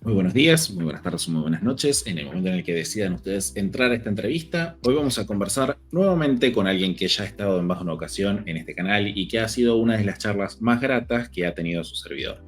Muy buenos días, muy buenas tardes, muy buenas noches. En el momento en el que decidan ustedes entrar a esta entrevista, hoy vamos a conversar nuevamente con alguien que ya ha estado en más de una ocasión en este canal y que ha sido una de las charlas más gratas que ha tenido su servidor.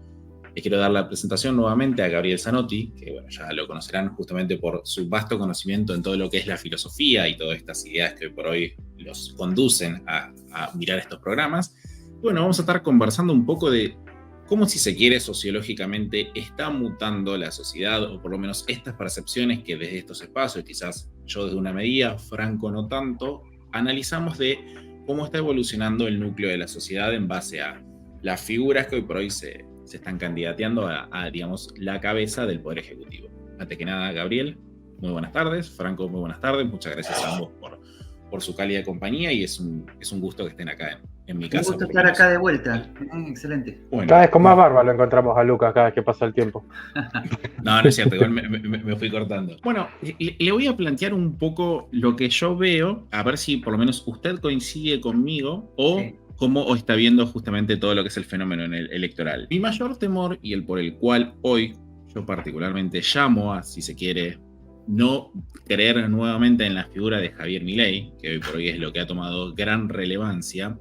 Les quiero dar la presentación nuevamente a Gabriel Zanotti, que bueno, ya lo conocerán justamente por su vasto conocimiento en todo lo que es la filosofía y todas estas ideas que hoy por hoy los conducen a mirar estos programas. Bueno, vamos a estar conversando un poco de cómo, si se quiere, sociológicamente está mutando la sociedad, o por lo menos estas percepciones que desde estos espacios, quizás yo desde una medida, Franco no tanto, analizamos de cómo está evolucionando el núcleo de la sociedad en base a las figuras que hoy por hoy se están candidateando digamos, la cabeza del Poder Ejecutivo. Antes que nada, Gabriel, muy buenas tardes. Franco, muy buenas tardes. Muchas gracias a ambos por su cálida compañía y es un gusto que estén acá en mi casa. Un gusto estar acá de vuelta. Excelente. Bueno, cada vez con más barba lo encontramos a Lucas cada vez que pasa el tiempo. No es cierto, igual me fui cortando. Bueno, le voy a plantear un poco lo que yo veo, a ver si por lo menos usted coincide conmigo o sí, cómo está viendo justamente todo lo que es el fenómeno electoral. Mi mayor temor y el por el cual hoy yo particularmente llamo a, si se quiere, no creer nuevamente en la figura de Javier Milei, que hoy por hoy es lo que ha tomado gran relevancia,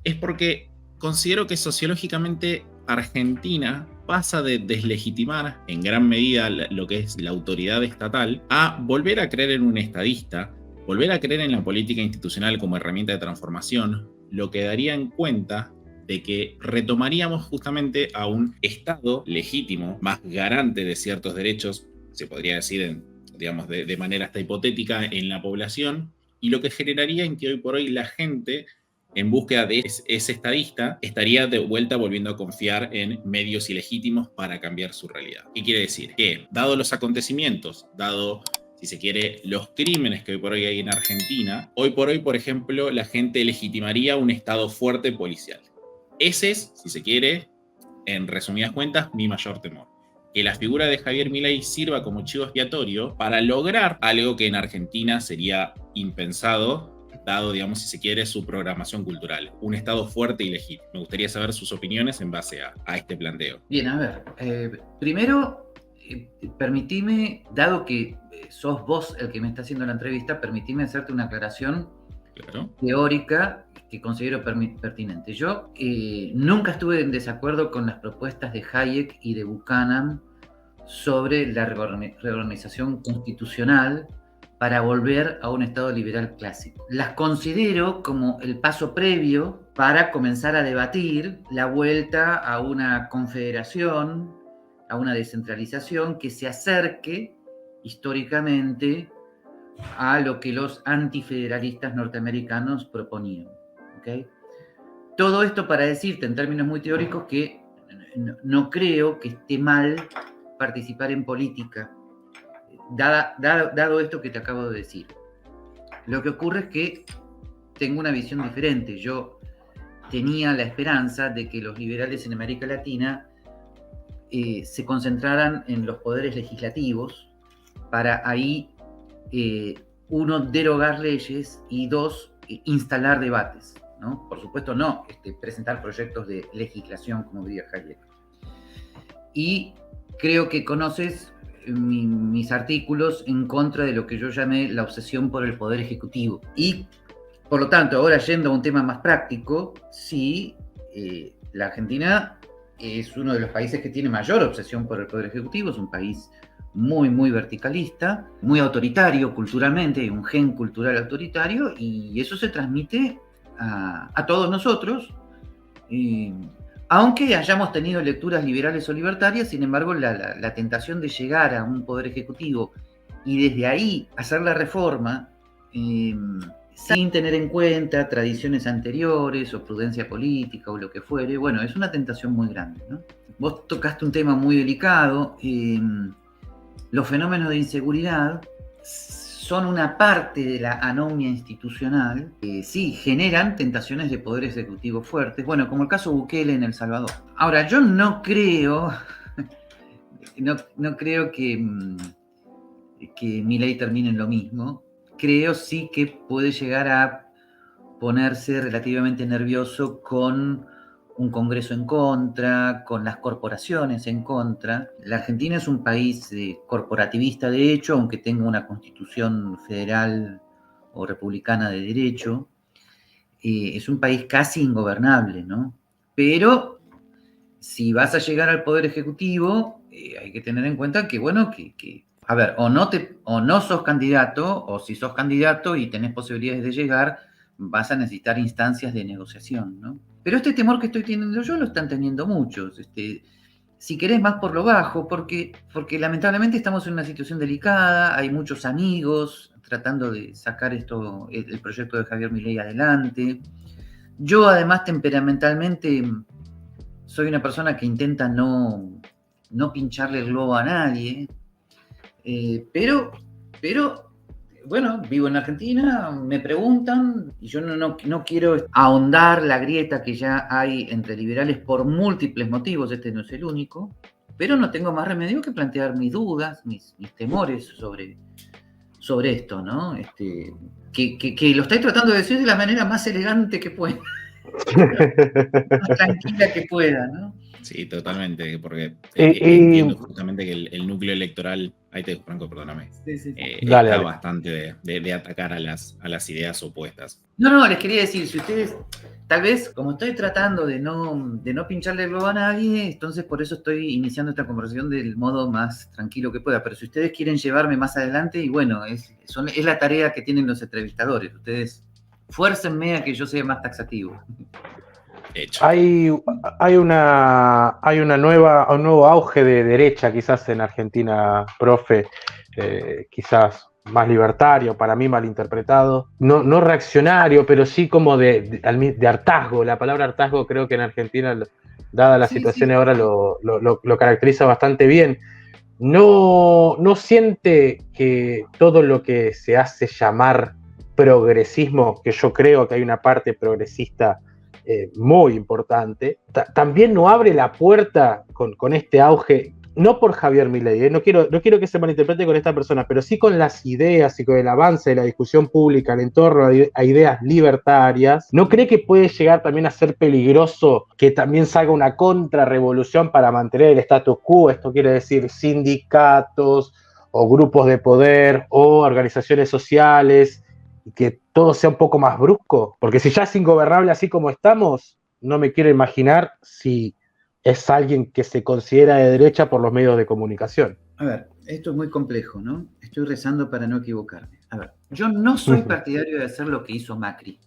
es porque considero que sociológicamente Argentina pasa de deslegitimar en gran medida lo que es la autoridad estatal a volver a creer en un estadista, volver a creer en la política institucional como herramienta de transformación, lo que daría en cuenta de que retomaríamos justamente a un Estado legítimo, más garante de ciertos derechos, se podría decir digamos de manera hasta hipotética, en la población, y lo que generaría en que hoy por hoy la gente, en búsqueda de ese estadista, estaría de vuelta volviendo a confiar en medios ilegítimos para cambiar su realidad. ¿Qué quiere decir? Que, dado los acontecimientos, dado, si se quiere, los crímenes que hoy por hoy hay en Argentina, hoy por hoy, por ejemplo, la gente legitimaría un Estado fuerte policial. Ese es, si se quiere, en resumidas cuentas, mi mayor temor. Que la figura de Javier Milei sirva como chivo expiatorio para lograr algo que en Argentina sería impensado, dado, digamos, si se quiere, su programación cultural. Un Estado fuerte y legítimo. Me gustaría saber sus opiniones en base a este planteo. Bien, a ver. Primero, permitime, dado que sos vos el que me está haciendo la entrevista, permitime hacerte una aclaración teórica que considero pertinente. Yo nunca estuve en desacuerdo con las propuestas de Hayek y de Buchanan sobre la reorganización constitucional para volver a un Estado liberal clásico. Las considero como el paso previo para comenzar a debatir la vuelta a una confederación, a una descentralización que se acerque históricamente a lo que los antifederalistas norteamericanos proponían. ¿Okay? Todo esto para decirte en términos muy teóricos que no creo que esté mal participar en política, dado esto que te acabo de decir. Lo que ocurre es que tengo una visión diferente. Yo tenía la esperanza de que los liberales en América Latina se concentraran en los poderes legislativos para ahí, uno, derogar leyes y dos, instalar debates, ¿no? Por supuesto no presentar proyectos de legislación, como diría Hayek. Y creo que conoces mis artículos en contra de lo que yo llamé la obsesión por el poder ejecutivo. Y, por lo tanto, ahora yendo a un tema más práctico, sí, la Argentina es uno de los países que tiene mayor obsesión por el poder ejecutivo, es un país muy, muy verticalista, muy autoritario culturalmente, hay un gen cultural autoritario, y eso se transmite a todos nosotros. Aunque hayamos tenido lecturas liberales o libertarias, sin embargo, la tentación de llegar a un poder ejecutivo y desde ahí hacer la reforma, sin tener en cuenta tradiciones anteriores o prudencia política o lo que fuere, bueno, es una tentación muy grande, ¿no? Vos tocaste un tema muy delicado. Los fenómenos de inseguridad son una parte de la anomia institucional que sí generan tentaciones de poder ejecutivo fuertes, bueno, como el caso Bukele en El Salvador. Ahora, yo no creo que Milei termine en lo mismo. Creo sí que puede llegar a ponerse relativamente nervioso con un Congreso en contra, con las corporaciones en contra. La Argentina es un país corporativista de hecho, aunque tenga una constitución federal o republicana de derecho. Es un país casi ingobernable, ¿no? Pero si vas a llegar al Poder Ejecutivo, hay que tener en cuenta que, bueno, a ver, o no sos candidato, o si sos candidato y tenés posibilidades de llegar, vas a necesitar instancias de negociación, ¿no? Pero este temor que estoy teniendo yo lo están teniendo muchos. Si querés más por lo bajo, porque lamentablemente estamos en una situación delicada, hay muchos amigos tratando de sacar el proyecto de Javier Milei adelante. Yo además temperamentalmente soy una persona que intenta no pincharle el globo a nadie, pero bueno, vivo en Argentina, me preguntan y yo no quiero ahondar la grieta que ya hay entre liberales por múltiples motivos, este no es el único, pero no tengo más remedio que plantear mis dudas, mis temores sobre esto, ¿no? Que lo estoy tratando de decir de la manera más elegante que pueda, más tranquila que pueda, ¿no? Sí, totalmente, porque entiendo justamente que el núcleo electoral, ahí te dejo, Franco, perdóname, Dale. bastante de atacar a las ideas opuestas. No, les quería decir, si ustedes, tal vez, como estoy tratando de no pincharle el globo a nadie, entonces por eso estoy iniciando esta conversación del modo más tranquilo que pueda, pero si ustedes quieren llevarme más adelante, y bueno, es la tarea que tienen los entrevistadores, ustedes fuércenme a que yo sea más taxativo. Hecho. Hay un nuevo auge de derecha quizás en Argentina, profe, quizás más libertario, para mí malinterpretado, no reaccionario, pero sí como de hartazgo. La palabra hartazgo creo que en Argentina, dada la situación ahora, lo caracteriza bastante bien. No siente que todo lo que se hace llamar progresismo, que yo creo que hay una parte progresista muy importante, también no abre la puerta con este auge, no por Javier Milei, no quiero que se malinterprete con esta persona, pero sí con las ideas y con el avance de la discusión pública en torno a ideas libertarias. ¿No cree que puede llegar también a ser peligroso que también salga una contrarrevolución para mantener el status quo? Esto quiere decir sindicatos o grupos de poder o organizaciones sociales, y que todo sea un poco más brusco, porque si ya es ingobernable así como estamos, no me quiero imaginar si es alguien que se considera de derecha por los medios de comunicación. A ver, esto es muy complejo, ¿no? Estoy rezando para no equivocarme. A ver, yo no soy partidario de hacer lo que hizo Macri.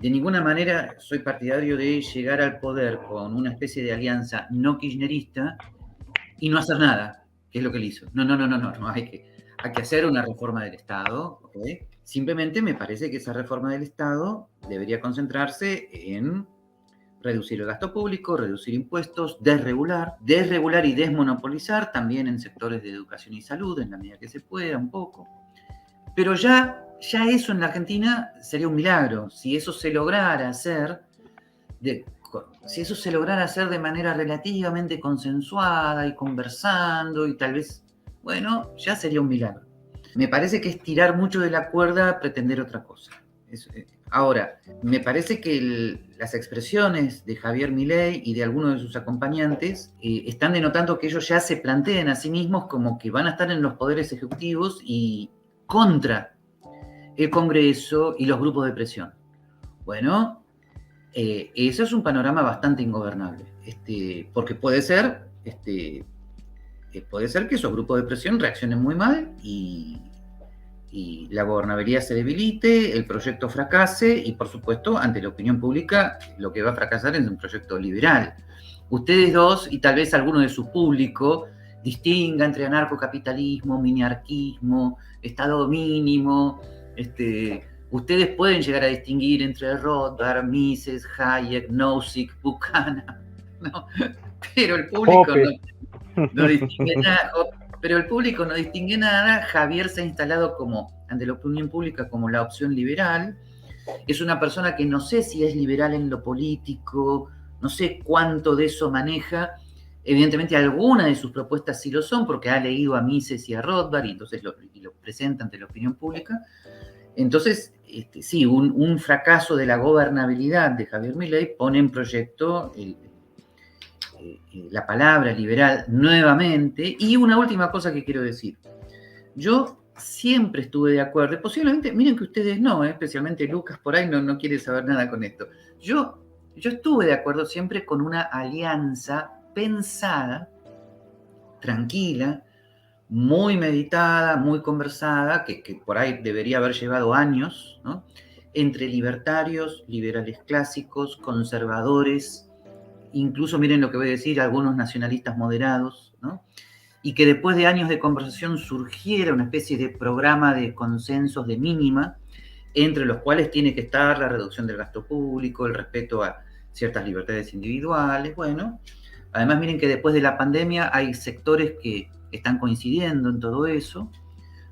De ninguna manera soy partidario de llegar al poder con una especie de alianza no kirchnerista y no hacer nada, que es lo que él hizo. No, hay que hacer una reforma del Estado, ¿ok? Simplemente me parece que esa reforma del Estado debería concentrarse en reducir el gasto público, reducir impuestos, desregular y desmonopolizar también en sectores de educación y salud, en la medida que se pueda, un poco. Pero ya eso en la Argentina sería un milagro. Si eso se lograra hacer de manera relativamente consensuada y conversando y tal vez, bueno, ya sería un milagro. Me parece que es tirar mucho de la cuerda pretender otra cosa. Ahora, me parece que las expresiones de Javier Milei y de algunos de sus acompañantes están denotando que ellos ya se plantean a sí mismos como que van a estar en los poderes ejecutivos y contra el Congreso y los grupos de presión. Bueno, eso es un panorama bastante ingobernable, porque puede ser que esos grupos de presión reaccionen muy mal y la gobernabilidad se debilite, el proyecto fracase y, por supuesto, ante la opinión pública, lo que va a fracasar es un proyecto liberal. Ustedes dos, y tal vez alguno de su público, distinga entre anarcocapitalismo, miniarquismo, Estado mínimo. Ustedes pueden llegar a distinguir entre Rothbard, Mises, Hayek, Nozick, Buchanan, ¿no? Pero el público no distingue nada. Pero el público no distingue nada. Javier se ha instalado ante la opinión pública como la opción liberal. Es una persona que no sé si es liberal en lo político, no sé cuánto de eso maneja. Evidentemente algunas de sus propuestas sí lo son, porque ha leído a Mises y a Rothbard y entonces lo presenta ante la opinión pública. Entonces, sí, un fracaso de la gobernabilidad de Javier Milei pone en proyecto la palabra liberal nuevamente. Y una última cosa que quiero decir. Yo siempre estuve de acuerdo, y posiblemente, miren que ustedes no, especialmente Lucas por ahí no quiere saber nada con esto. Yo estuve de acuerdo siempre con una alianza pensada, tranquila, muy meditada, muy conversada, que por ahí debería haber llevado años, ¿no? Entre libertarios, liberales clásicos, conservadores, incluso miren lo que voy a decir, algunos nacionalistas moderados, ¿no? Y que después de años de conversación surgiera una especie de programa de consensos de mínima, entre los cuales tiene que estar la reducción del gasto público, el respeto a ciertas libertades individuales. Bueno, además miren que después de la pandemia hay sectores que están coincidiendo en todo eso.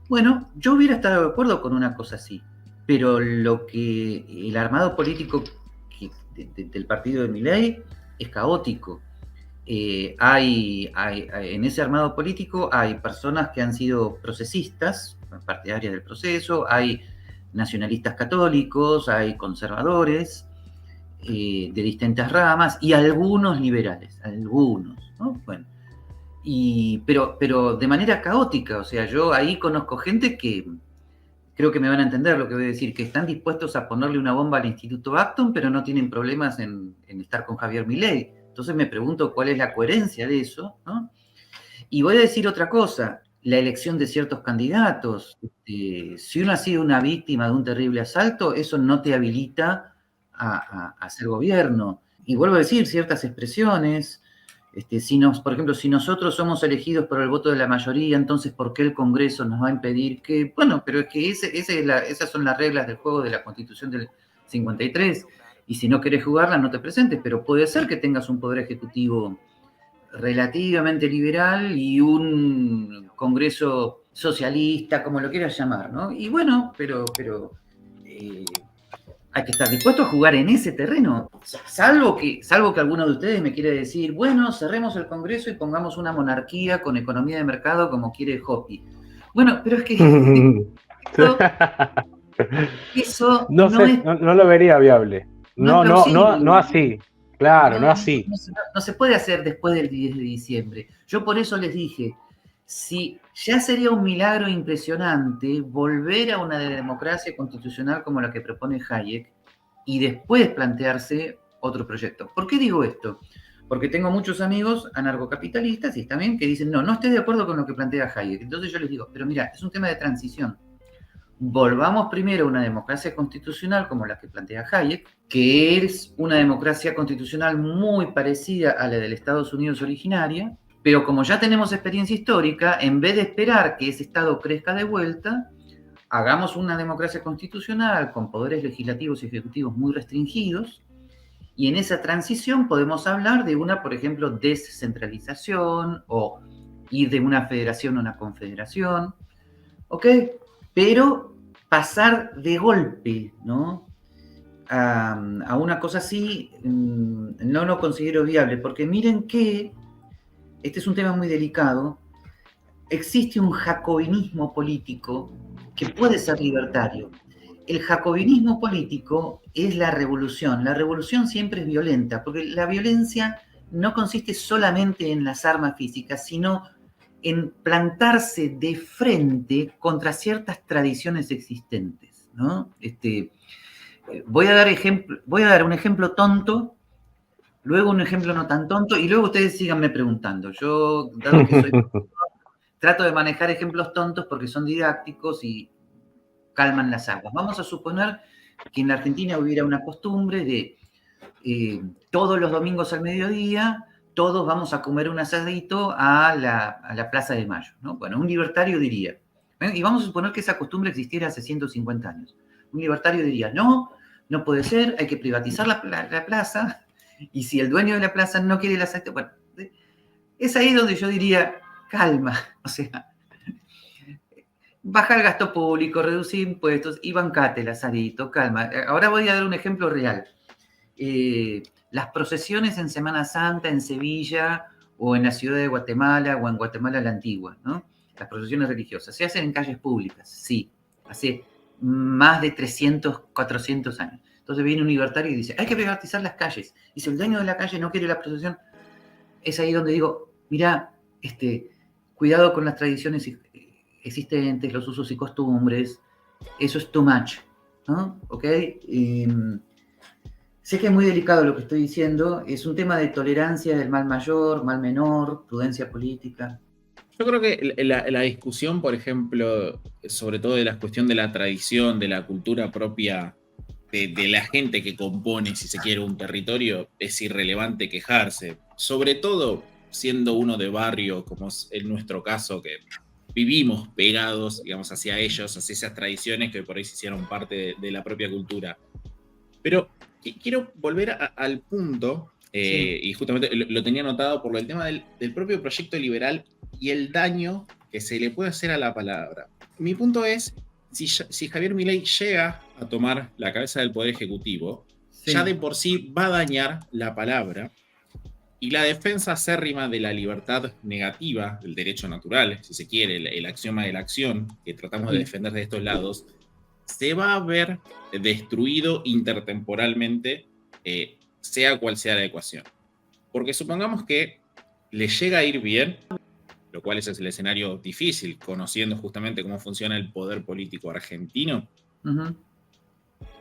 Bueno, yo hubiera estado de acuerdo con una cosa así, pero lo que el armado político del partido de Milei es caótico. En ese armado político hay personas que han sido procesistas, partidarias del proceso, hay nacionalistas católicos, hay conservadores de distintas ramas y algunos liberales, algunos, ¿no? Bueno, pero de manera caótica, o sea, yo ahí conozco gente que creo que me van a entender lo que voy a decir, que están dispuestos a ponerle una bomba al Instituto Acton, pero no tienen problemas en estar con Javier Milei. Entonces me pregunto cuál es la coherencia de eso, ¿no? Y voy a decir otra cosa, la elección de ciertos candidatos. Si uno ha sido una víctima de un terrible asalto, eso no te habilita a hacer gobierno. Y vuelvo a decir, ciertas expresiones, por ejemplo, si nosotros somos elegidos por el voto de la mayoría, entonces ¿por qué el Congreso nos va a impedir que? Bueno, pero es que esas son las reglas del juego de la Constitución del 53. Y si no querés jugarla, no te presentes, pero puede ser que tengas un poder ejecutivo relativamente liberal y un Congreso socialista, como lo quieras llamar, ¿no? Y bueno, pero hay que estar dispuesto a jugar en ese terreno, salvo que alguno de ustedes me quiere decir, bueno, cerremos el Congreso y pongamos una monarquía con economía de mercado como quiere Hopi. Bueno, pero es que eso no lo vería viable. No así. Claro, no así. No se puede hacer después del 10 de diciembre. Yo por eso les dije, si ya sería un milagro impresionante volver a una democracia constitucional como la que propone Hayek y después plantearse otro proyecto. ¿Por qué digo esto? Porque tengo muchos amigos anarcocapitalistas y también que dicen, no estoy de acuerdo con lo que plantea Hayek. Entonces yo les digo, pero mira, es un tema de transición. Volvamos primero a una democracia constitucional como la que plantea Hayek, que es una democracia constitucional muy parecida a la de los Estados Unidos originaria, pero como ya tenemos experiencia histórica, en vez de esperar que ese Estado crezca de vuelta, hagamos una democracia constitucional con poderes legislativos y ejecutivos muy restringidos, y en esa transición podemos hablar de una, por ejemplo, descentralización o ir de una federación a una confederación, ¿ok? Pero pasar de golpe, ¿no? A una cosa así no lo considero viable, porque miren que este es un tema muy delicado. Existe un jacobinismo político que puede ser libertario. El jacobinismo político es la revolución. La revolución siempre es violenta, porque la violencia no consiste solamente en las armas físicas, sino en plantarse de frente contra ciertas tradiciones existentes, ¿no? Voy a dar un ejemplo tonto, luego un ejemplo no tan tonto, y luego ustedes síganme preguntando. Yo, dado que soy trato de manejar ejemplos tontos porque son didácticos y calman las aguas. Vamos a suponer que en la Argentina hubiera una costumbre de todos los domingos al mediodía, todos vamos a comer un asadito a la Plaza de Mayo, ¿no? Bueno, un libertario diría, y vamos a suponer que esa costumbre existiera hace 150 años. Un libertario diría, no puede ser, hay que privatizar la plaza, y si el dueño de la plaza no quiere el asadito, bueno, es ahí donde yo diría, calma, o sea, baja el gasto público, reducir impuestos y bancate el asadito, calma. Ahora voy a dar un ejemplo real. Las procesiones en Semana Santa en Sevilla o en la ciudad de Guatemala o en Guatemala la Antigua, ¿no? Las procesiones religiosas, ¿se hacen en calles públicas? Sí, hace más de 300, 400 años. Entonces viene un libertario y dice, hay que privatizar las calles. Y si el dueño de la calle no quiere la procesión, es ahí donde digo, mirá, cuidado con las tradiciones existentes, los usos y costumbres, eso es too much, ¿no? ¿Ok? Sé que es muy delicado lo que estoy diciendo, es un tema de tolerancia del mal mayor, mal menor, prudencia política. Yo creo que la discusión, por ejemplo, sobre todo de la cuestión de la tradición, de la cultura propia de la gente que compone, si se quiere, un territorio, es irrelevante quejarse. Sobre todo siendo uno de barrio, como es en nuestro caso, que vivimos pegados, digamos, hacia ellos, hacia esas tradiciones que por ahí se hicieron parte de la propia cultura. Pero quiero volver al punto, Sí. y justamente lo tenía anotado por el tema del propio proyecto liberal y el daño que se le puede hacer a la palabra. Mi punto es, si Javier Milei llega a tomar la cabeza del Poder Ejecutivo, Sí. ya de por sí va a dañar la palabra, y la defensa acérrima de la libertad negativa, del derecho natural, si se quiere, el axioma de la acción que tratamos de defender de estos lados, se va a ver destruido intertemporalmente, sea cual sea la ecuación. Porque supongamos que le llega a ir bien, lo cual ese es el escenario difícil, conociendo justamente cómo funciona el poder político argentino.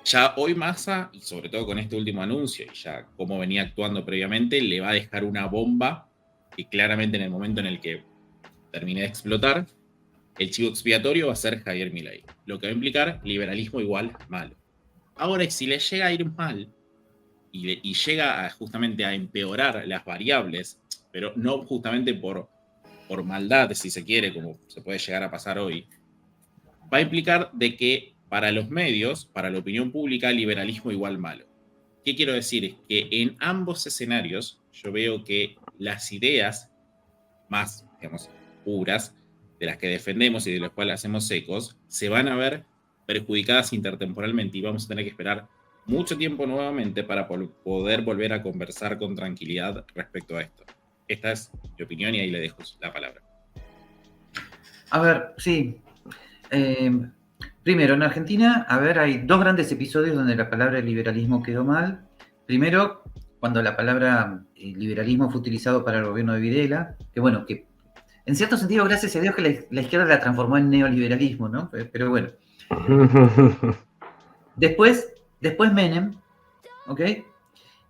Ya hoy Massa, y sobre todo con este último anuncio, y ya cómo venía actuando previamente, le va a dejar una bomba que claramente en el momento en el que termine de explotar, el chivo expiatorio va a ser Javier Milei, lo que va a implicar liberalismo igual malo. Ahora, si le llega a ir mal y llega justamente a empeorar las variables, pero no justamente por maldad, si se quiere, como se puede llegar a pasar hoy, va a implicar de que para los medios, para la opinión pública, liberalismo igual malo. ¿Qué quiero decir? Que en ambos escenarios yo veo que las ideas más, digamos, puras, de las que defendemos y de las cuales hacemos ecos, se van a ver perjudicadas intertemporalmente y vamos a tener que esperar mucho tiempo nuevamente para poder volver a conversar con tranquilidad respecto a esto. Esta es mi opinión y ahí le dejo la palabra. A ver, sí. Primero, en Argentina, hay dos grandes episodios donde la palabra liberalismo quedó mal. Primero, cuando la palabra liberalismo fue utilizado para el gobierno de Videla, que en cierto sentido, gracias a Dios que la izquierda la transformó en neoliberalismo, ¿no? Pero bueno. Después Menem, ¿ok?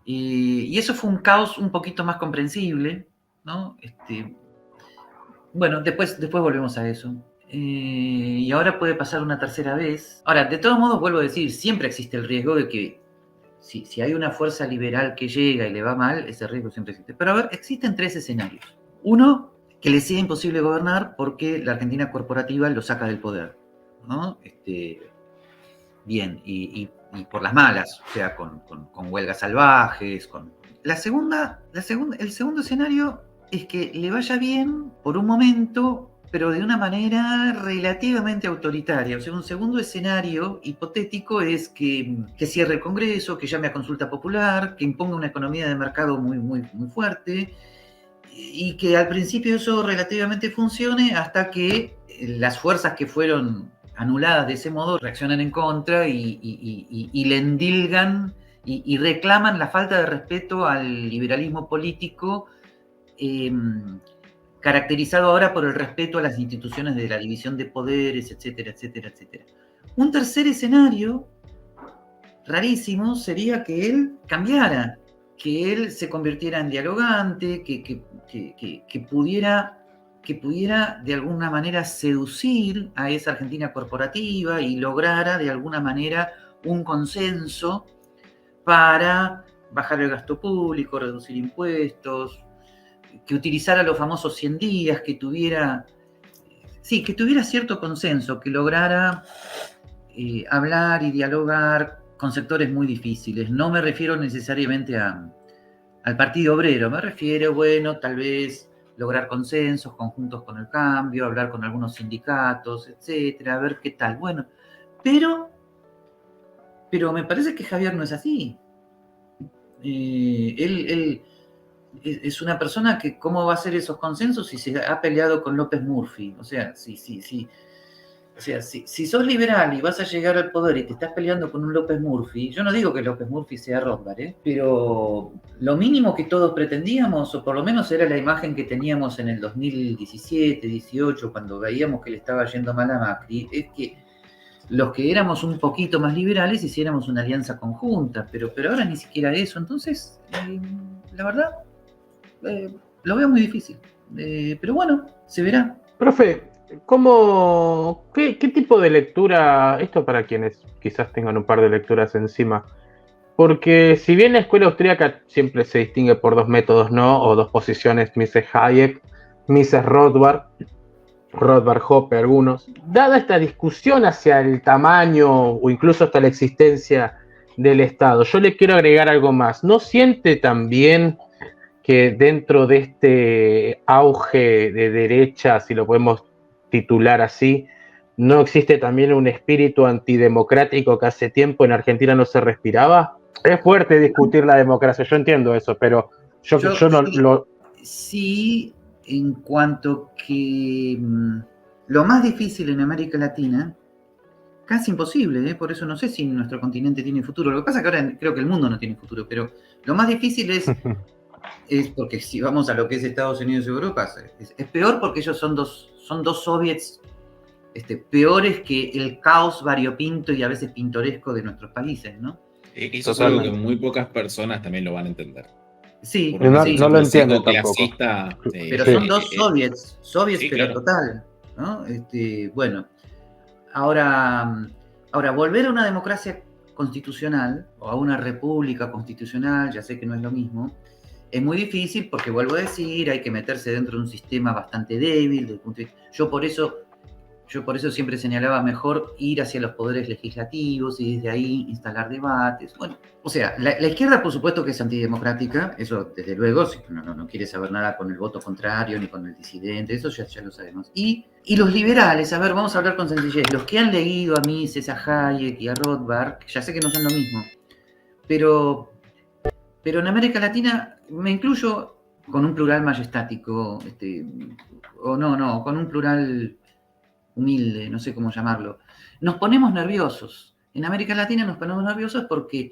Y eso fue un caos un poquito más comprensible, ¿no? Bueno, después volvemos a eso. Y ahora puede pasar una tercera vez. Ahora, de todos modos, vuelvo a decir, siempre existe el riesgo de que si hay una fuerza liberal que llega y le va mal, ese riesgo siempre existe. Pero a ver, existen tres escenarios. Uno, que le sea imposible gobernar porque la Argentina corporativa lo saca del poder, ¿no? Bien, y por las malas, o sea, con huelgas salvajes. El segundo escenario es que le vaya bien por un momento, pero de una manera relativamente autoritaria. O sea, un segundo escenario hipotético es que cierre el Congreso, que llame a consulta popular, que imponga una economía de mercado muy, muy, muy fuerte, y que al principio eso relativamente funcione hasta que las fuerzas que fueron anuladas de ese modo reaccionan en contra y le endilgan y reclaman la falta de respeto al liberalismo político, caracterizado ahora por el respeto a las instituciones de la división de poderes, etcétera, etcétera, etcétera. Un tercer escenario rarísimo sería que él cambiara, que él se convirtiera en dialogante, que pudiera de alguna manera seducir a esa Argentina corporativa y lograra de alguna manera un consenso para bajar el gasto público, reducir impuestos, que utilizara los famosos 100 días, que tuviera cierto consenso, que lograra hablar y dialogar con sectores muy difíciles. No me refiero necesariamente al Partido Obrero, me refiero, bueno, tal vez lograr consensos conjuntos con el cambio, hablar con algunos sindicatos, etcétera, a ver qué tal. Bueno, pero me parece que Javier no es así. Él es una persona que, ¿cómo va a hacer esos consensos si se ha peleado con López Murphy? O sea, si O sea, si sos liberal y vas a llegar al poder y te estás peleando con un López Murphy, yo no digo que López Murphy sea Rothbard, pero lo mínimo que todos pretendíamos, o por lo menos era la imagen que teníamos en el 2017, 18, cuando veíamos que le estaba yendo mal a Macri, es que los que éramos un poquito más liberales hiciéramos una alianza conjunta, pero ahora ni siquiera eso. Entonces, la verdad, lo veo muy difícil. Pero bueno, se verá. Profe, ¿qué tipo de lectura, esto para quienes quizás tengan un par de lecturas encima, porque si bien la escuela austríaca siempre se distingue por dos métodos, ¿no? O dos posiciones, Mises Hayek, Mises Rothbard Hoppe, algunos, dada esta discusión hacia el tamaño o incluso hasta la existencia del Estado, yo le quiero agregar algo más. ¿No siente también que dentro de este auge de derecha, si lo podemos titular así, no existe también un espíritu antidemocrático que hace tiempo en Argentina no se respiraba? Es fuerte discutir la democracia, yo entiendo eso, pero yo no sí, lo... Sí, en cuanto que lo más difícil en América Latina, casi imposible, por eso no sé si nuestro continente tiene futuro. Lo que pasa es que ahora creo que el mundo no tiene futuro, pero lo más difícil es porque si vamos a lo que es Estados Unidos y Europa, es peor porque ellos son dos soviets peores que el caos variopinto y a veces pintoresco de nuestros países, ¿no? Eso es algo que muy pocas personas también lo van a entender. Sí, no lo entiendo tampoco. Pero son dos soviets, sí, pero claro. Total, ¿no? Bueno, ahora volver a una democracia constitucional o a una república constitucional, ya sé que no es lo mismo, es muy difícil porque, vuelvo a decir, hay que meterse dentro de un sistema bastante débil. Yo por eso siempre señalaba mejor ir hacia los poderes legislativos y desde ahí instalar debates. Bueno, o sea, la izquierda por supuesto que es antidemocrática, eso desde luego, no quiere saber nada con el voto contrario ni con el disidente, eso ya lo sabemos. Y los liberales, a ver, vamos a hablar con sencillez, los que han leído a Mises, a Hayek y a Rothbard, que ya sé que no son lo mismo, pero en América Latina, me incluyo con un plural majestático, con un plural humilde, no sé cómo llamarlo, nos ponemos nerviosos. En América Latina nos ponemos nerviosos porque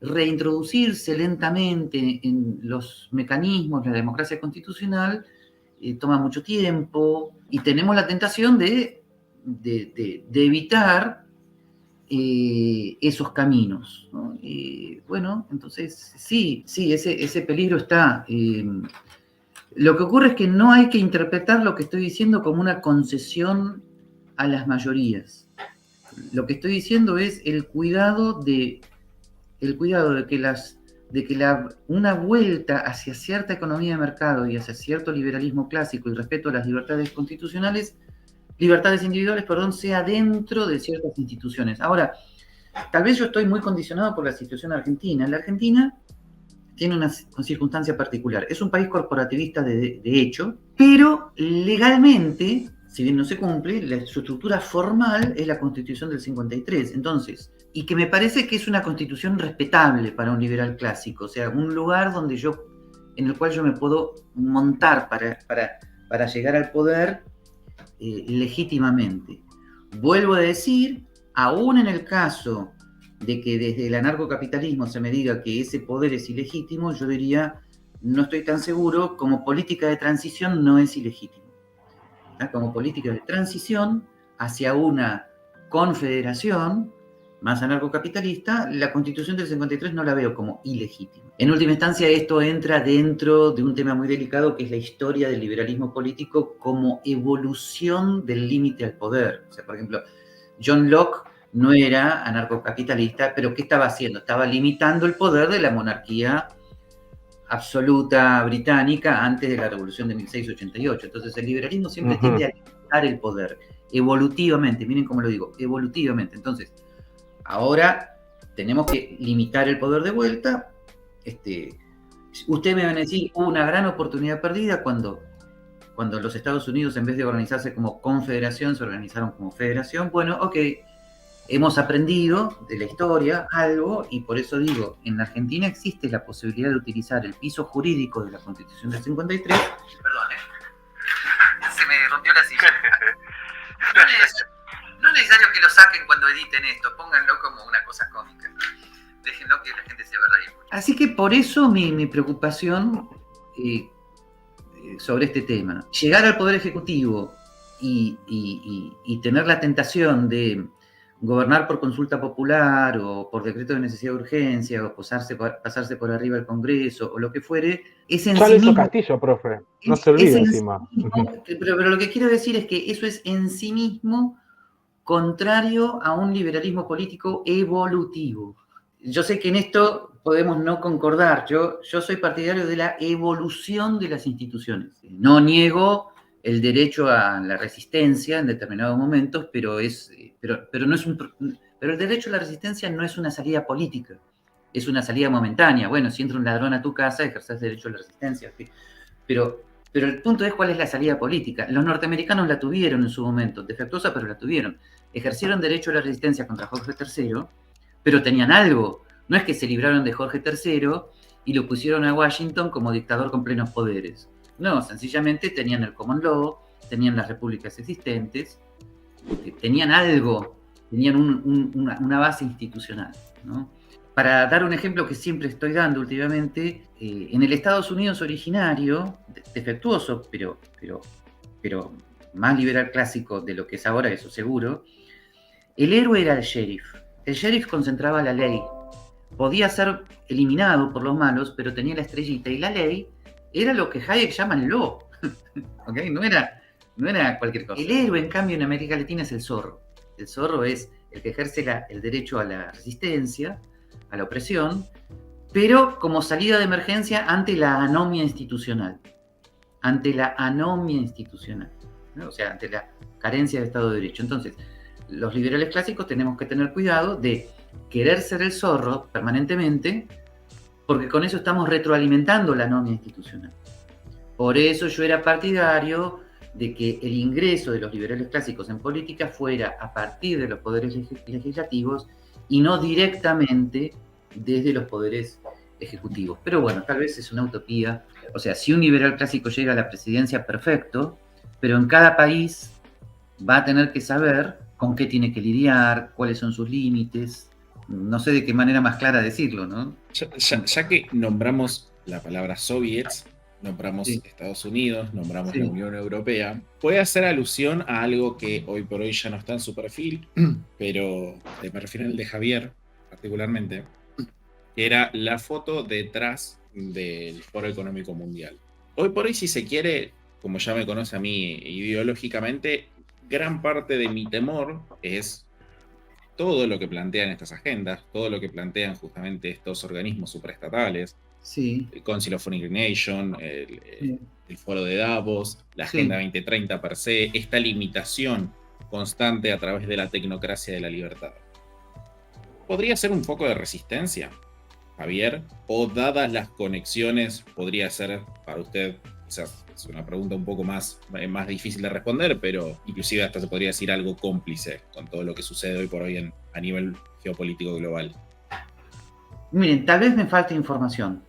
reintroducirse lentamente en los mecanismos de la democracia constitucional toma mucho tiempo y tenemos la tentación de evitar esos caminos, ¿no? Bueno, entonces sí, ese peligro está. Lo que ocurre es que no hay que interpretar lo que estoy diciendo como una concesión a las mayorías. Lo que estoy diciendo es el cuidado de que una vuelta hacia cierta economía de mercado y hacia cierto liberalismo clásico y respeto a las libertades individuales, sea dentro de ciertas instituciones. Ahora, tal vez yo estoy muy condicionado por la situación argentina. La Argentina tiene una circunstancia particular. Es un país corporativista de hecho, pero legalmente, si bien no se cumple, su estructura formal es la Constitución del 53. Entonces, y que me parece que es una constitución respetable para un liberal clásico, o sea, un lugar en el cual yo me puedo montar para llegar al poder legítimamente. Vuelvo a decir, aún en el caso de que desde el anarcocapitalismo se me diga que ese poder es ilegítimo, yo diría, no estoy tan seguro, como política de transición no es ilegítimo. Como política de transición hacia una confederación más anarcocapitalista, la Constitución del 53 no la veo como ilegítima. En última instancia, esto entra dentro de un tema muy delicado que es la historia del liberalismo político como evolución del límite al poder. O sea, por ejemplo, John Locke no era anarcocapitalista, pero ¿qué estaba haciendo? Estaba limitando el poder de la monarquía absoluta británica antes de la Revolución de 1688. Entonces el liberalismo siempre tiende a limitar el poder, evolutivamente, miren cómo lo digo, evolutivamente. Entonces, ahora tenemos que limitar el poder de vuelta. Ustedes me van a decir, hubo una gran oportunidad perdida cuando los Estados Unidos, en vez de organizarse como confederación, se organizaron como federación. Bueno, ok, hemos aprendido de la historia algo y por eso digo, en Argentina existe la posibilidad de utilizar el piso jurídico de la Constitución del 53. Perdón, se me rompió la silla. No es necesario que lo saquen cuando editen esto, pónganlo como una cosa cómica. Déjenlo que la gente se va a reír. Así que por eso mi preocupación sobre este tema. Llegar al Poder Ejecutivo y tener la tentación de gobernar por consulta popular o por decreto de necesidad de urgencia o pasarse por arriba al Congreso o lo que fuere, es en Ya sí lo hizo mismo, Castillo, profe. No se olvide encima. pero lo que quiero decir es que eso es en sí mismo contrario a un liberalismo político evolutivo. Yo sé que en esto podemos no concordar. Yo soy partidario de la evolución de las instituciones. No niego el derecho a la resistencia en determinados momentos, pero el derecho a la resistencia no es una salida política, es una salida momentánea. Bueno, si entra un ladrón a tu casa, ejerces derecho a la resistencia. Pero el punto es cuál es la salida política. Los norteamericanos la tuvieron en su momento, defectuosa, pero la tuvieron. Ejercieron derecho a la resistencia contra Jorge III, pero tenían algo. No es que se libraron de Jorge III y lo pusieron a Washington como dictador con plenos poderes. No, sencillamente tenían el common law, tenían las repúblicas existentes, tenían algo, tenían una base institucional, ¿no? Para dar un ejemplo que siempre estoy dando últimamente, en el Estados Unidos originario, defectuoso, pero más liberal clásico de lo que es ahora, eso seguro, el héroe era el sheriff. El sheriff concentraba la ley. Podía ser eliminado por los malos, pero tenía la estrellita, y la ley era lo que Hayek llama el law. ¿Okay? No era cualquier cosa. El héroe, en cambio, en América Latina es el zorro. El zorro es el que ejerce el derecho a la resistencia, a la opresión, pero como salida de emergencia ante la anomia institucional. Ante la anomia institucional, ¿no? O sea, ante la carencia de Estado de Derecho. Entonces, los liberales clásicos tenemos que tener cuidado de querer ser el zorro permanentemente, porque con eso estamos retroalimentando la anomia institucional. Por eso yo era partidario de que el ingreso de los liberales clásicos en política fuera a partir de los poderes legislativos y no directamente desde los poderes ejecutivos. Pero bueno, tal vez es una utopía. O sea, si un liberal clásico llega a la presidencia, perfecto, pero en cada país va a tener que saber con qué tiene que lidiar, cuáles son sus límites. No sé de qué manera más clara decirlo, ¿no? Ya que nombramos la palabra soviets, nombramos Estados Unidos, nombramos la Unión Europea, puede hacer alusión a algo que hoy por hoy ya no está en su perfil, pero me refiero al de Javier particularmente, que era la foto detrás del Foro Económico Mundial. Hoy por hoy, si se quiere, como ya me conoce a mí ideológicamente, gran parte de mi temor es todo lo que plantean estas agendas, todo lo que plantean justamente estos organismos supraestatales, el Council of Foreign Nations, el Foro de Davos, la Agenda 2030 per se, esta limitación constante a través de la tecnocracia de la libertad. ¿Podría ser un foco de resistencia, Javier? ¿O dadas las conexiones, podría ser para usted, quizás es una pregunta un poco más difícil de responder, pero inclusive hasta se podría decir algo cómplice con todo lo que sucede hoy por hoy a nivel geopolítico global? Miren, tal vez me falte información.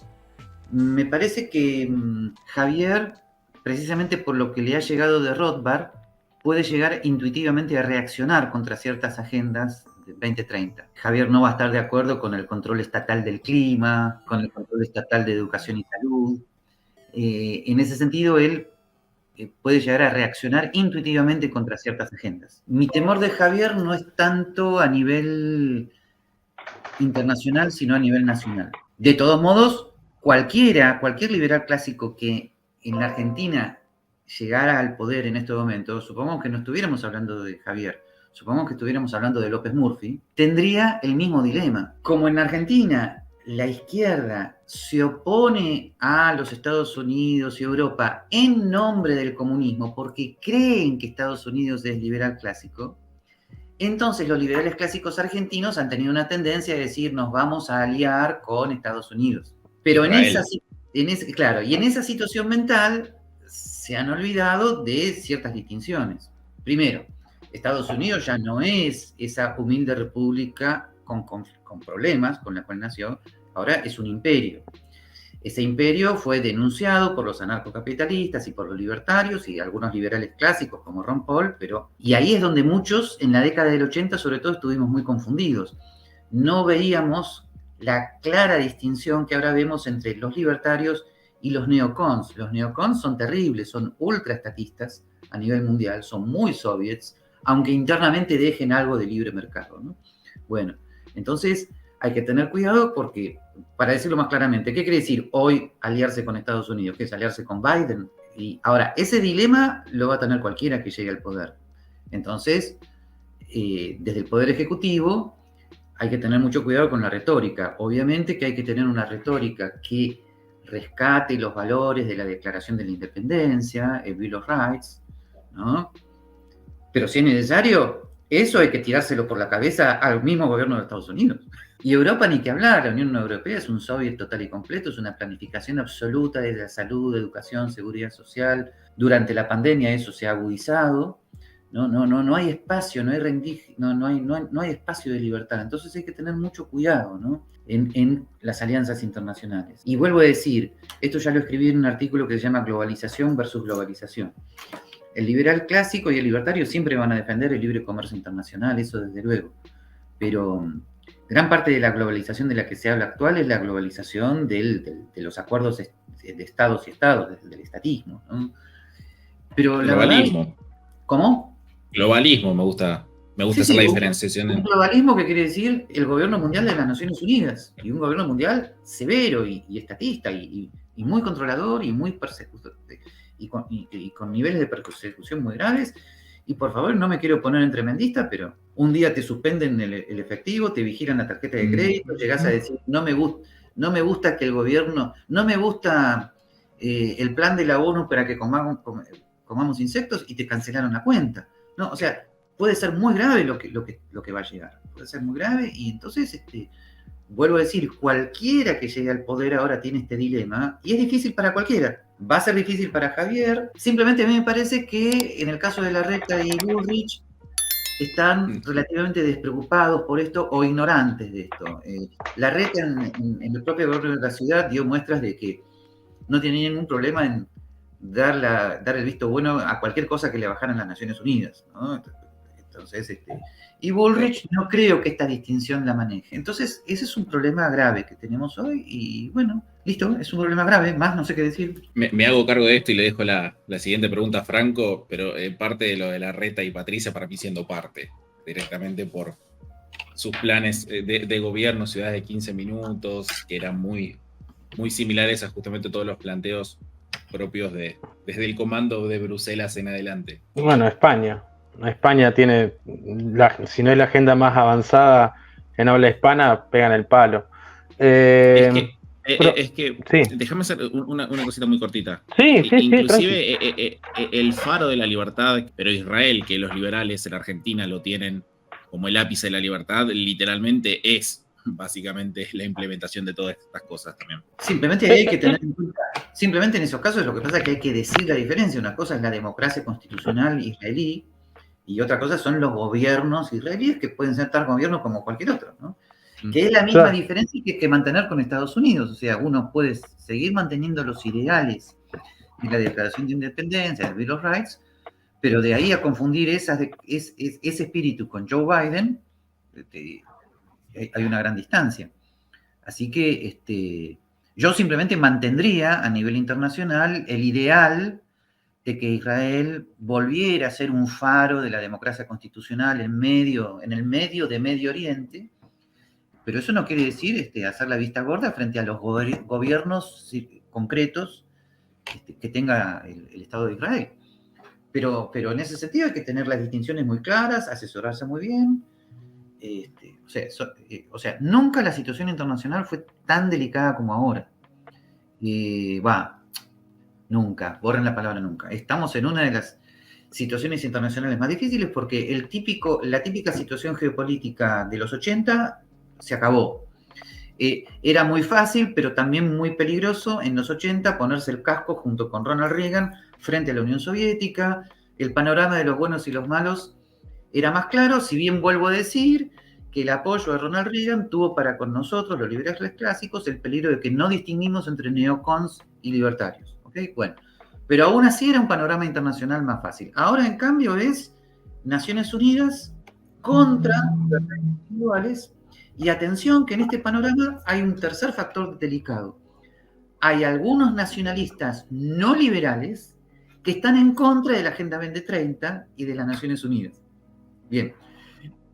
Me parece que Javier, precisamente por lo que le ha llegado de Rothbard, puede llegar intuitivamente a reaccionar contra ciertas agendas de 2030. Javier no va a estar de acuerdo con el control estatal del clima, con el control estatal de educación y salud. En ese sentido, él puede llegar a reaccionar intuitivamente contra ciertas agendas. Mi temor de Javier no es tanto a nivel internacional, sino a nivel nacional. De todos modos, cualquier liberal clásico que en la Argentina llegara al poder en este momento, supongamos que no estuviéramos hablando de Javier, supongamos que estuviéramos hablando de López Murphy, tendría el mismo dilema. Como en Argentina la izquierda se opone a los Estados Unidos y Europa en nombre del comunismo porque creen que Estados Unidos es liberal clásico, entonces los liberales clásicos argentinos han tenido una tendencia a decir nos vamos a aliar con Estados Unidos. Pero en esa situación mental se han olvidado de ciertas distinciones. Primero, Estados Unidos ya no es esa humilde república con problemas con la cual nació, ahora es un imperio. Ese imperio fue denunciado por los anarcocapitalistas y por los libertarios y algunos liberales clásicos como Ron Paul, y ahí es donde muchos en la década del 80 sobre todo estuvimos muy confundidos. No veíamos la clara distinción que ahora vemos entre los libertarios y los neocons. Los neocons son terribles, son ultraestatistas a nivel mundial, son muy soviets, aunque internamente dejen algo de libre mercado, ¿no? Bueno, entonces hay que tener cuidado porque, para decirlo más claramente, ¿qué quiere decir hoy aliarse con Estados Unidos? ¿Qué es aliarse con Biden? Y ahora, ese dilema lo va a tener cualquiera que llegue al poder. Entonces, desde el Poder Ejecutivo hay que tener mucho cuidado con la retórica. Obviamente que hay que tener una retórica que rescate los valores de la Declaración de la Independencia, el Bill of Rights, ¿no? Pero si es necesario, eso hay que tirárselo por la cabeza al mismo gobierno de Estados Unidos. Y Europa ni que hablar, la Unión Europea es un soviet total y completo, es una planificación absoluta de la salud, educación, seguridad social. Durante la pandemia eso se ha agudizado. No hay espacio, no hay espacio de libertad. Entonces hay que tener mucho cuidado, ¿no? En las alianzas internacionales. Y vuelvo a decir, esto ya lo escribí en un artículo que se llama Globalización versus Globalización. El liberal clásico y el libertario siempre van a defender el libre comercio internacional, eso desde luego. Pero gran parte de la globalización de la que se habla actual es la globalización de los acuerdos de estados y estados, del estatismo, ¿no? Pero la globalismo. Verdad, ¿cómo? Globalismo, me gusta hacer la diferenciación. Un globalismo que quiere decir el gobierno mundial de las Naciones Unidas, y un gobierno mundial severo y estatista, y muy controlador, y muy persecutor, y con niveles de persecución muy graves. Y por favor, no me quiero poner en tremendista, pero un día te suspenden el efectivo, te vigilan la tarjeta de crédito, llegás a decir, no me gusta que el gobierno, no me gusta el plan de la ONU para que comamos insectos, y te cancelaron la cuenta. No, o sea, puede ser muy grave lo que va a llegar. Puede ser muy grave, y entonces, vuelvo a decir, cualquiera que llegue al poder ahora tiene este dilema, y es difícil para cualquiera. Va a ser difícil para Javier. Simplemente a mí me parece que en el caso de Larreta y Bullrich están relativamente despreocupados por esto o ignorantes de esto. Larreta en el propio gobierno de la ciudad dio muestras de que no tenía ningún problema en dar el visto bueno a cualquier cosa que le bajaran las Naciones Unidas, ¿no? Entonces, y Bullrich no creo que esta distinción la maneje. Entonces, ese es un problema grave que tenemos hoy, y bueno, listo, es un problema grave, más no sé qué decir. Me hago cargo de esto y le dejo la siguiente pregunta a Franco, pero parte de lo de Larreta y Patricia, para mí siendo parte, directamente por sus planes de gobierno, ciudades de 15 minutos, que eran muy, muy similares a justamente todos los planteos propios desde el comando de Bruselas en adelante. Bueno, España tiene, si no es la agenda más avanzada en habla hispana, pegan el palo. Es que sí. Déjame hacer una cosita muy cortita. Sí, Inclusive el faro de la libertad, pero Israel, que los liberales en Argentina lo tienen como el ápice de la libertad, literalmente es básicamente la implementación de todas estas cosas también. Simplemente hay que tener en cuenta, simplemente en esos casos lo que pasa es que hay que decir la diferencia. Una cosa es la democracia constitucional israelí, y otra cosa son los gobiernos israelíes, que pueden ser tal gobierno como cualquier otro, ¿no? Que es la misma diferencia que mantener con Estados Unidos. O sea, uno puede seguir manteniendo los ideales de la Declaración de Independencia, del Bill of Rights, pero de ahí a confundir ese espíritu con Joe Biden, hay una gran distancia. Así que yo simplemente mantendría a nivel internacional el ideal de que Israel volviera a ser un faro de la democracia constitucional en el medio de Medio Oriente, pero eso no quiere decir hacer la vista gorda frente a los gobiernos concretos que tenga el Estado de Israel. Pero en ese sentido hay que tener las distinciones muy claras, asesorarse muy bien. O sea, nunca la situación internacional fue tan delicada como ahora. Nunca, borren la palabra nunca. Estamos en una de las situaciones internacionales más difíciles porque la típica situación geopolítica de los 80 se acabó. Era muy fácil, pero también muy peligroso en los 80 ponerse el casco junto con Ronald Reagan frente a la Unión Soviética. El panorama de los buenos y los malos era más claro, si bien vuelvo a decir que el apoyo a Ronald Reagan tuvo para con nosotros, los liberales clásicos, el peligro de que no distinguimos entre neocons y libertarios. ¿Okay? Bueno, pero aún así era un panorama internacional más fácil. Ahora, en cambio, es Naciones Unidas contra libertades individuales. Y atención que en este panorama hay un tercer factor delicado. Hay algunos nacionalistas no liberales que están en contra de la Agenda 2030 y de las Naciones Unidas. Bien.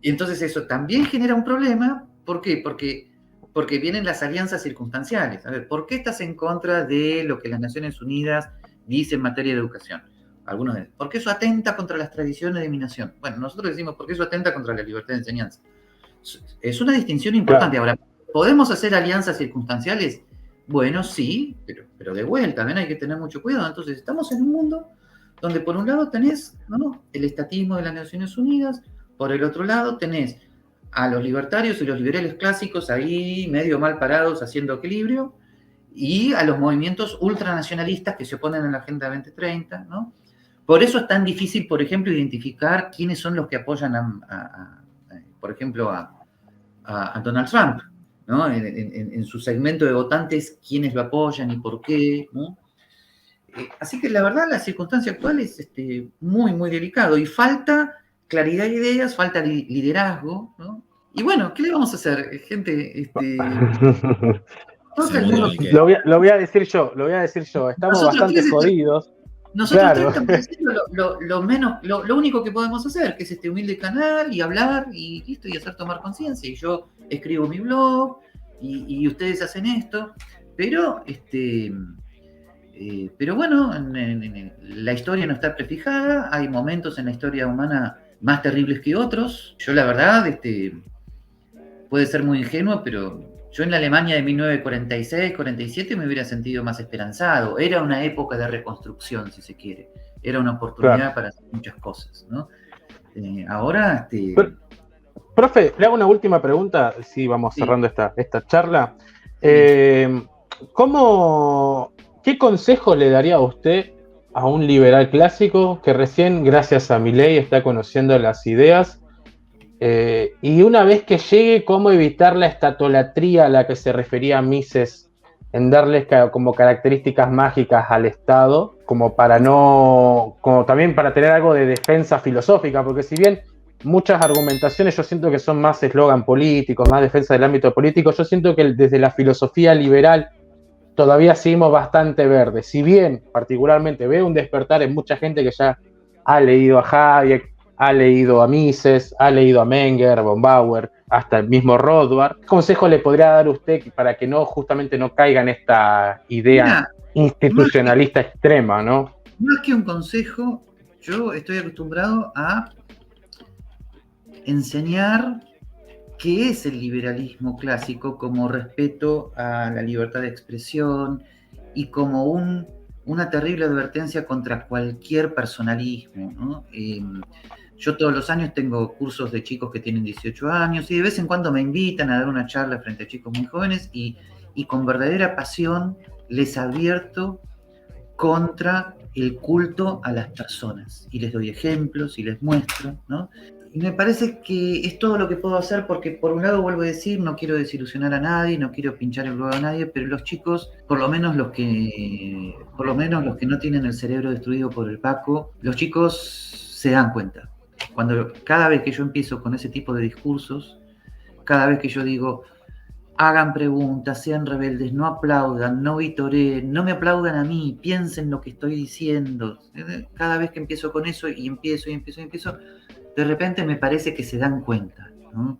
Y entonces eso también genera un problema. ¿Por qué? Porque vienen las alianzas circunstanciales. A ver, ¿por qué estás en contra de lo que las Naciones Unidas dice en materia de educación? Algunos dicen, ¿por qué eso atenta contra las tradiciones de mi nación? Bueno, nosotros decimos, ¿por qué eso atenta contra la libertad de enseñanza? Es una distinción importante. Ahora, ¿podemos hacer alianzas circunstanciales? Bueno, sí, pero de vuelta, ¿ven? Hay que tener mucho cuidado. Entonces, estamos en un mundo donde por un lado tenés, ¿no?, el estatismo de las Naciones Unidas, por el otro lado tenés a los libertarios y los liberales clásicos ahí medio mal parados haciendo equilibrio, y a los movimientos ultranacionalistas que se oponen a la Agenda 2030, ¿no? Por eso es tan difícil, por ejemplo, identificar quiénes son los que apoyan, por ejemplo, a Donald Trump, ¿no? En su segmento de votantes, quiénes lo apoyan y por qué, ¿no? Así que la verdad, la circunstancia actual es muy, muy delicado y falta claridad de ideas, falta liderazgo, ¿no? Y bueno, ¿qué le vamos a hacer, gente? Lo voy a decir yo. Estamos bastante jodidos. Nosotros claro. Estamos haciendo lo único que podemos hacer, que es este humilde canal y hablar y listo, y hacer tomar conciencia. Y yo escribo mi blog y ustedes hacen esto, pero bueno, la historia no está prefijada, hay momentos en la historia humana más terribles que otros. Yo la verdad, puede ser muy ingenuo, pero yo en la Alemania de 1946-47 me hubiera sentido más esperanzado. Era una época de reconstrucción, si se quiere. Era una oportunidad para hacer muchas cosas, ¿no? Ahora... Profe, le hago una última pregunta, si vamos cerrando esta charla. ¿Qué consejo le daría a usted a un liberal clásico que recién, gracias a Milei, está conociendo las ideas? Y una vez que llegue, ¿cómo evitar la estatolatría a la que se refería Mises, en darles como características mágicas al Estado, como también para tener algo de defensa filosófica? Porque si bien muchas argumentaciones yo siento que son más eslogan políticos, más defensa del ámbito político, yo siento que desde la filosofía liberal todavía seguimos bastante verdes. Si bien particularmente veo un despertar en mucha gente que ya ha leído a Hayek, ha leído a Mises, ha leído a Menger, von Bauer, hasta el mismo Rothbard. ¿Qué consejo le podría dar usted para que justamente no caiga en esta idea institucionalista extrema, ¿no? Más que un consejo, yo estoy acostumbrado a enseñar qué es el liberalismo clásico como respeto a la libertad de expresión y como una terrible advertencia contra cualquier personalismo, ¿no? Yo todos los años tengo cursos de chicos que tienen 18 años y de vez en cuando me invitan a dar una charla frente a chicos muy jóvenes y con verdadera pasión les advierto contra el culto a las personas y les doy ejemplos y les muestro, ¿no? Y me parece que es todo lo que puedo hacer porque, por un lado, vuelvo a decir, no quiero desilusionar a nadie, no quiero pinchar el globo a nadie, pero los chicos, por lo menos los que no tienen el cerebro destruido por el Paco, los chicos se dan cuenta. Cada vez que yo empiezo con ese tipo de discursos, cada vez que yo digo, hagan preguntas, sean rebeldes, no aplaudan, no vitoreen, no me aplaudan a mí, piensen lo que estoy diciendo. Cada vez que empiezo con eso y empiezo, de repente me parece que se dan cuenta, ¿no?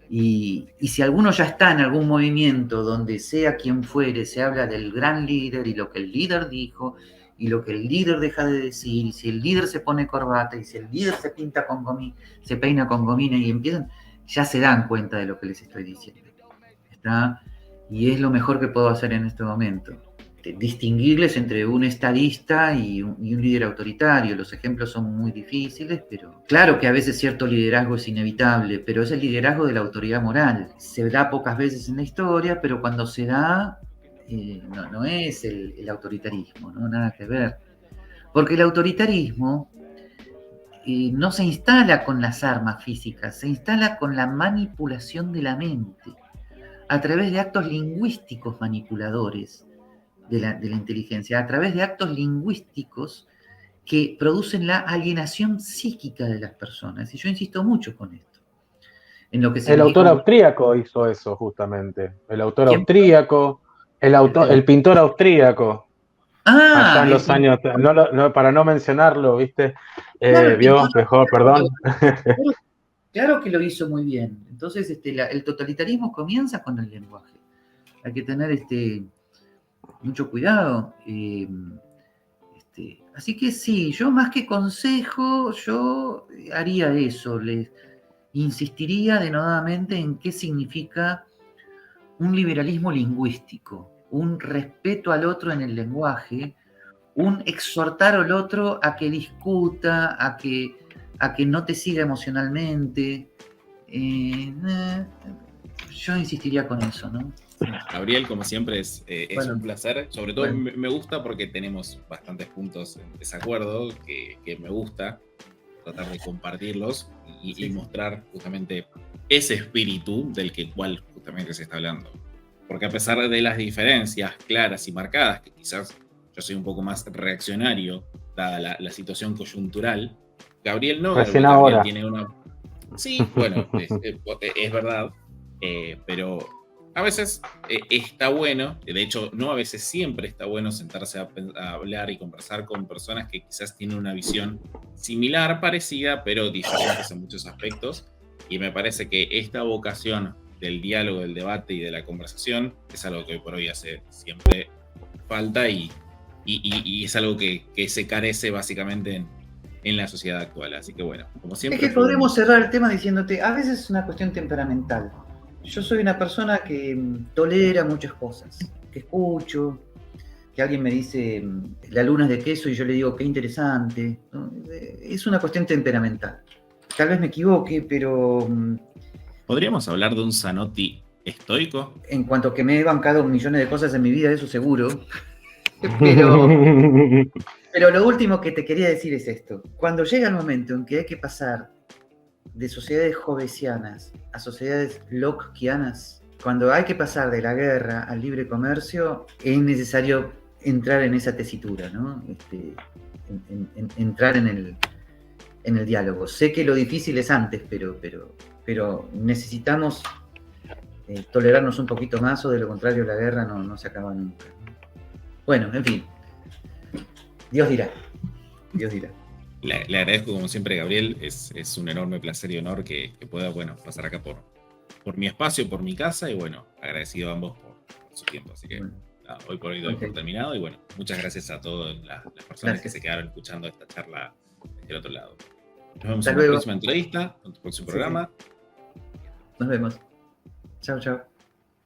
Y si alguno ya está en algún movimiento donde sea quien fuere, se habla del gran líder y lo que el líder dijo y lo que el líder deja de decir, y si el líder se pone corbata y si el líder se peina con gomina y empiezan, ya se dan cuenta de lo que les estoy diciendo. ¿Está? Y es lo mejor que puedo hacer en este momento. Distinguirles entre un estadista y un líder autoritario. Los ejemplos son muy difíciles, pero claro que a veces cierto liderazgo es inevitable, pero es el liderazgo de la autoridad moral. Se da pocas veces en la historia, pero cuando se da, no es el autoritarismo, ¿no? Nada que ver. Porque el autoritarismo no se instala con las armas físicas, se instala con la manipulación de la mente, a través de actos lingüísticos manipuladores de la inteligencia, a través de actos lingüísticos que producen la alienación psíquica de las personas. Y yo insisto mucho con esto. En lo que el autor austríaco hizo eso, justamente. El autor austríaco, el pintor austríaco. Allá en los años, para no mencionarlo, ¿viste? Claro, ¿vio? Mejor, perdón. Claro que lo hizo muy bien. Entonces, el totalitarismo comienza con el lenguaje. Hay que tener mucho cuidado. Así que sí, yo más que consejo, yo haría eso. Les insistiría denodadamente en qué significa un liberalismo lingüístico, un respeto al otro en el lenguaje, un exhortar al otro a que discuta, a que no te siga emocionalmente. Yo insistiría con eso, ¿no? Gabriel, como siempre, es un placer. Sobre todo me gusta porque tenemos bastantes puntos en desacuerdo que me gusta tratar de compartirlos y mostrar justamente ese espíritu del cual justamente se está hablando. Porque a pesar de las diferencias claras y marcadas, que quizás yo soy un poco más reaccionario, dada la situación coyuntural, Gabriel no. Recién Gabriel ahora. tiene una... Sí, bueno, es verdad, pero a veces está bueno, de hecho, no a veces, siempre está bueno sentarse a hablar y conversar con personas que quizás tienen una visión similar, parecida, pero diferentes en muchos aspectos. Y me parece que esta vocación del diálogo, del debate y de la conversación es algo que hoy por hoy hace siempre falta y es algo que se carece básicamente en la sociedad actual. Así que bueno, como siempre... Es que podremos cerrar el tema diciéndote, a veces es una cuestión temperamental. Yo soy una persona que tolera muchas cosas, que escucho, que alguien me dice la luna es de queso y yo le digo qué interesante. Es una cuestión temperamental. Tal vez me equivoque, pero... ¿Podríamos hablar de un Zanotti estoico? En cuanto a que me he bancado millones de cosas en mi vida, eso seguro. Pero lo último que te quería decir es esto. Cuando llega el momento en que hay que pasar de sociedades jovesianas a sociedades lockeanas, cuando hay que pasar de la guerra al libre comercio, es necesario entrar en esa tesitura, ¿no? Entrar en el diálogo. Sé que lo difícil es antes, pero necesitamos tolerarnos un poquito más, o de lo contrario la guerra no se acaba nunca. Bueno, en fin. Dios dirá. Le agradezco como siempre, Gabriel. Es un enorme placer y honor que pueda pasar acá por mi espacio, por mi casa, y bueno, agradecido a ambos por su tiempo. Así que nada, hoy por hoy doy por terminado, y bueno, muchas gracias a todas las personas que se quedaron escuchando esta charla desde el otro lado. Nos vemos en la próxima entrevista, en tu próximo programa. Nos vemos. Chao, chao.